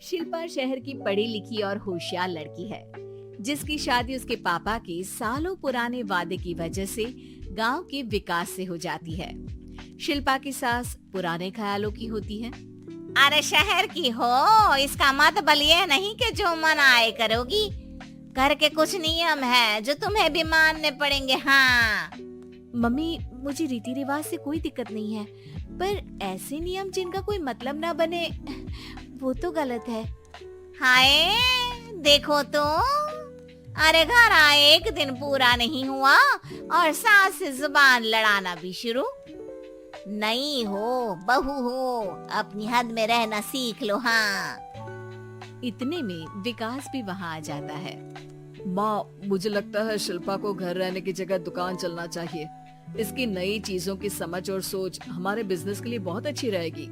शिल्पा शहर की पढ़ी लिखी और होशियार लड़की है, जिसकी शादी उसके पापा के सालों पुराने वादे की वजह से गांव के विकास से हो जाती है। शिल्पा की सास पुराने ख्यालों की होती है। अरे शहर की हो, इसका मतलब ये नहीं कि जो मन आए करोगी। घर के कुछ नियम है जो तुम्हें भी मानने पड़ेंगे। हाँ मम्मी, मुझे रीति रिवाज से कोई दिक्कत नहीं है, पर ऐसे नियम जिनका कोई मतलब ना बने वो तो गलत है। हाय देखो तो, अरे घर आए एक दिन पूरा नहीं हुआ और सास से जुबान लड़ाना भी शुरू। नहीं हो, बहू हो, अपनी हद में रहना सीख लो। हाँ इतने में विकास भी वहाँ आ जाता है। माँ, मुझे लगता है शिल्पा को घर रहने की जगह दुकान चलना चाहिए। इसकी नई चीजों की समझ और सोच हमारे बिजनेस के लिए बहुत अच्छी रहेगी।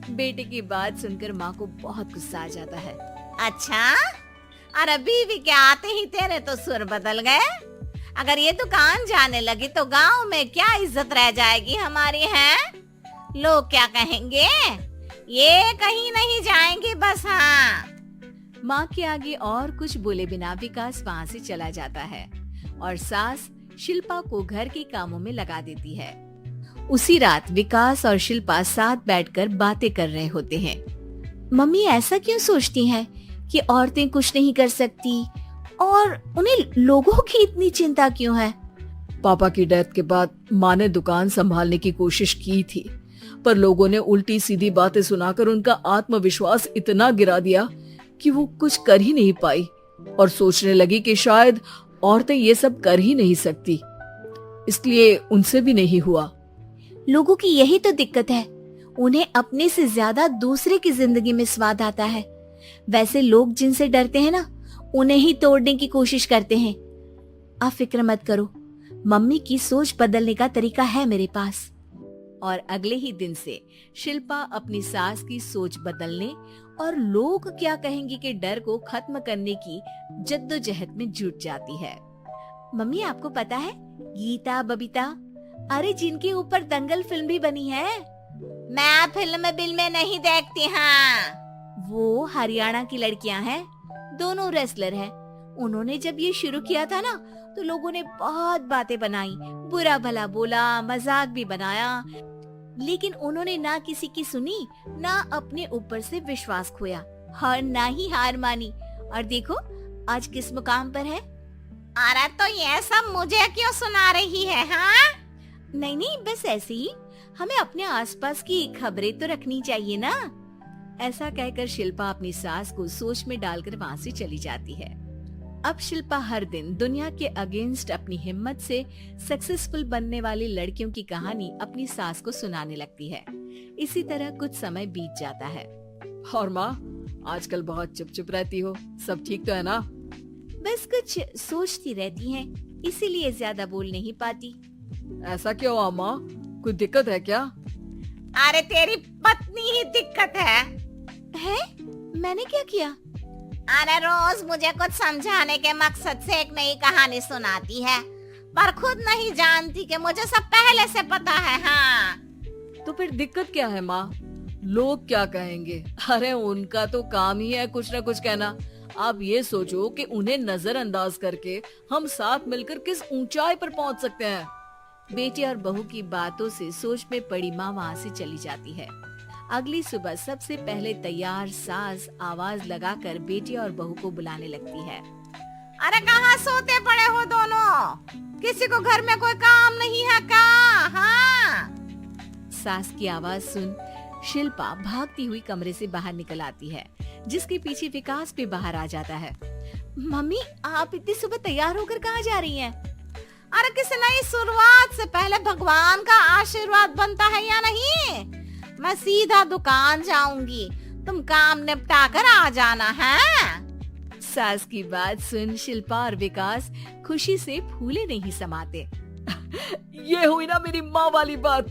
बेटे की बात सुनकर माँ को बहुत गुस्सा आ जाता है। अच्छा, अरे बीवी के आते ही तेरे तो सुर बदल गए। अगर ये दुकान जाने लगी तो गांव में क्या इज्जत रह जाएगी हमारी है? लोग क्या कहेंगे? ये कहीं नहीं जाएंगे बस। हाँ माँ के आगे और कुछ बोले बिना विकास वहाँ से चला जाता है और सास शिल्पा को घर के कामों में लगा देती है। उसी रात विकास और शिल्पा साथ बैठकर बातें कर रहे होते हैं। मम्मी ऐसा क्यों सोचती हैं कि औरतें कुछ नहीं कर सकती और उन्हें लोगों की इतनी चिंता क्यों है? पापा की डेथ के बाद माँ ने दुकान संभालने की कोशिश की थी, पर लोगों ने उल्टी सीधी बातें सुनाकर उनका आत्मविश्वास इतना गिरा दिया कि वो कुछ कर ही नहीं पाई और सोचने लगी कि शायद औरतें ये सब कर ही नहीं सकती, इसलिए उनसे भी नहीं हुआ। लोगों की यही तो दिक्कत है, उन्हें अपने से ज्यादा दूसरे की जिंदगी में स्वाद आता है। वैसे लोग जिनसे डरते हैं ना, उन्हें ही तोड़ने की कोशिश करते हैं। आप फिक्र मत करो, मम्मी की सोच बदलने का तरीका है मेरे पास। और अगले ही दिन से शिल्पा अपनी सास की सोच बदलने और लोग क्या कहेंगे के डर को खत्म करने की जद्दोजहद में जुट जाती है। मम्मी, आपको पता है गीता, बबीता, अरे जिनके ऊपर दंगल फिल्म भी बनी है। मैं फिल्म बिल में नहीं देखती। हाँ वो हरियाणा की लड़कियां हैं, दोनों रेसलर हैं। उन्होंने जब ये शुरू किया था ना, तो लोगों ने बहुत बातें बनाई, बुरा भला बोला, मजाक भी बनाया, लेकिन उन्होंने ना किसी की सुनी, ना अपने ऊपर से विश्वास खोया और ना ही हार मानी। और देखो आज किस मुकाम पर है। अरे तो ये सब मुझे क्यों सुना रही है? हाँ नहीं नहीं, बस ऐसे ही, हमें अपने आसपास की खबरें तो रखनी चाहिए ना। ऐसा कहकर शिल्पा अपनी सास को सोच में डालकर वहाँ से चली जाती है। अब शिल्पा हर दिन दुनिया के अगेंस्ट अपनी हिम्मत से सक्सेसफुल बनने वाली लड़कियों की कहानी अपनी सास को सुनाने लगती है। इसी तरह कुछ समय बीत जाता है। और माँ, आजकल बहुत चुप चुप रहती हो, सब ठीक तो है ना? बस कुछ सोचती रहती हैं, इसीलिए ज्यादा बोल नहीं पाती। ऐसा क्यों हुआ माँ, कोई दिक्कत है क्या? अरे तेरी पत्नी ही दिक्कत है। मैंने क्या किया? अरे रोज मुझे कुछ समझाने के मकसद से एक नई कहानी सुनाती है, पर खुद नहीं जानती कि मुझे सब पहले से पता है। हाँ तो फिर दिक्कत क्या है माँ? लोग क्या कहेंगे? अरे उनका तो काम ही है कुछ न कुछ कहना। आप ये सोचो कि उन्हें नजरअंदाज करके हम साथ मिलकर किस ऊंचाई पर पहुंच सकते हैं। बेटी और बहू की बातों से सोच में पड़ी माँ वहाँ से चली जाती है। अगली सुबह सबसे पहले तैयार सास आवाज लगाकर बेटी और बहू को बुलाने लगती है। अरे कहाँ सोते पड़े हो दोनों? किसी को घर में कोई काम नहीं है क्या? हाँ सास की आवाज सुन शिल्पा भागती हुई कमरे से बाहर निकल आती है, जिसके पीछे विकास भी बाहर आ जाता है। मम्मी, आप इतनी सुबह तैयार होकर कहाँ जा रही हैं? अरे किसी नई शुरुआत से पहले भगवान का आशीर्वाद बनता है या नहीं? मैं सीधा दुकान जाऊंगी, तुम काम निपटा कर आ जाना है। सास की बात सुन शिल्पा और विकास खुशी से फूले नहीं समाते। ये हुई ना मेरी माँ वाली बात।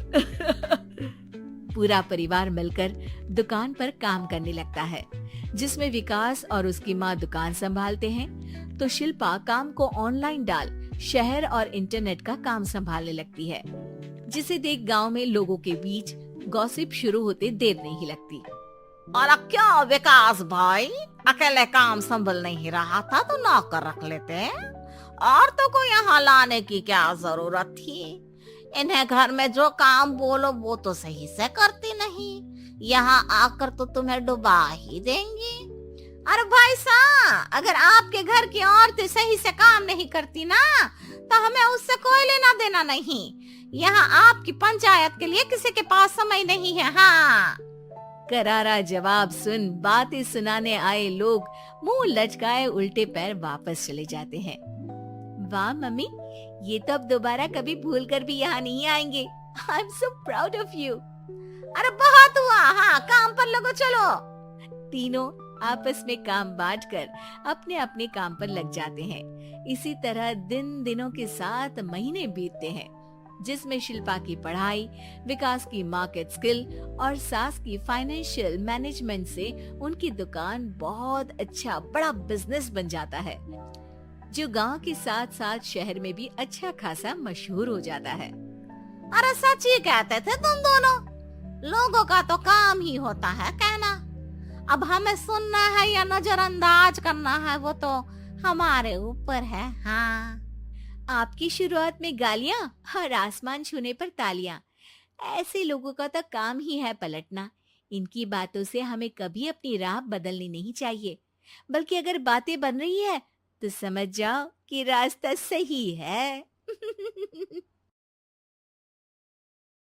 पूरा परिवार मिलकर दुकान पर काम करने लगता है, जिसमें विकास और उसकी माँ दुकान संभालते हैं, तो शिल्पा काम को ऑनलाइन डाल शहर और इंटरनेट का काम संभालने लगती है, जिसे देख गांव में लोगों के बीच गॉसिप शुरू होते देर नहीं लगती। और क्या विकास भाई, अकेले काम संभल नहीं रहा था तो नौकर रख लेते। और तो को यहाँ लाने की क्या जरूरत थी? इन्हें घर में जो काम बोलो वो तो सही से करती नहीं, यहाँ आकर तो तुम्हें डुबा ही देंगी। अरे भाई साहब, अगर आपके घर की औरतें सही से काम नहीं करती ना तो हमें उससे कोई लेना देना नहीं। यहाँ आपकी पंचायत के लिए किसी के पास समय नहीं है। हाँ, करारा जवाब सुन बातें सुनाने आए लोग मुंह लचकाए उल्टे पैर वापस चले जाते हैं। वाह मम्मी, ये तो अब दोबारा कभी भूल कर भी यहाँ नहीं आएंगे। I am so proud of you. अरे बहुत हुआ, हाँ काम पर लगो चलो। तीनों आपस में काम बांटकर अपने अपने काम पर लग जाते हैं। इसी तरह दिनों के साथ महीने बीतते हैं, जिसमें शिल्पा की पढ़ाई, विकास की मार्केट स्किल और सास की फाइनेंशियल मैनेजमेंट से उनकी दुकान बहुत अच्छा बड़ा बिजनेस बन जाता है, जो गांव के साथ साथ शहर में भी अच्छा खासा मशहूर हो जाता है। अरे सच ही कहते थे तुम दोनों, लोगों का तो काम ही होता है कहना। अब हमें सुनना है या नजरअंदाज करना है वो तो हमारे ऊपर है। हाँ, आपकी शुरुआत में गालियां और आसमान छूने पर तालियां, ऐसे लोगों का तो काम ही है पलटना। इनकी बातों से हमें कभी अपनी राह बदलनी नहीं चाहिए, बल्कि अगर बातें बन रही है तो समझ जाओ कि रास्ता सही है।